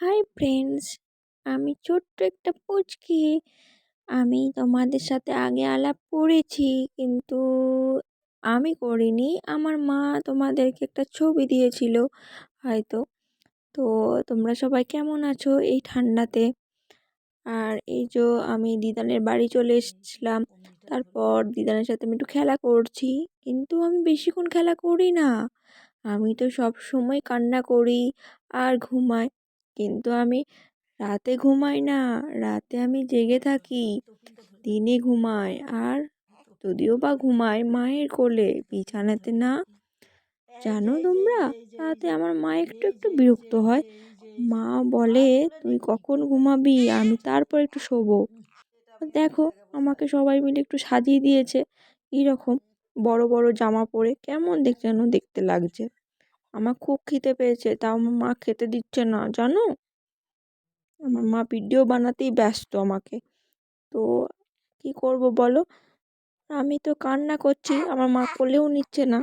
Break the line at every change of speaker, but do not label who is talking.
Hi friends, আমি ছোট্ট একটা পুচকি। আমি তোমাদের সাথে আগে আলাপ করেছি, কিন্তু আমি করিনি। আমার মা তোমাদেরকে একটা ছবি দিয়েছিল হয়তো। তো তোমরা সবাই কেমন আছো এই ঠান্ডাতে? আর এই যে আমি দিদানের বাড়ি চলে এসেছিলাম। তারপর দিদানের সাথে আমি একটু খেলা করছি, কিন্তু আমি বেশিক্ষণ খেলা করি না। আমি তো সব সময় কান্না করি আর ঘুমাই, কিন্তু আমি রাতে ঘুমাই না। রাতে আমি জেগে থাকি, দিনে ঘুমাই। আর যদিও বা ঘুমাই মায়ের কোলে, বিছানাতে না। জানো তোমরা, তাতে আমার মা একটু একটু বিরক্ত হয়। মা বলে, তুই কখন ঘুমাবি, আমি তারপর একটু শোবো। দেখো, আমাকে সবাই মিলে একটু সাজিয়ে দিয়েছে এইরকম বড় বড় জামা পরে, কেমন যেন দেখতে লাগছে। আমার খুব খিদে পেয়েছে, তাও আমার মা খেতে দিচ্ছে না জানো। আমার মা ভিডিও বানাতেই ব্যস্ত আমাকে। তো কি করব বলো, আমি তো কান্না করছি, আমার মা কোলেও নিচ্ছে না।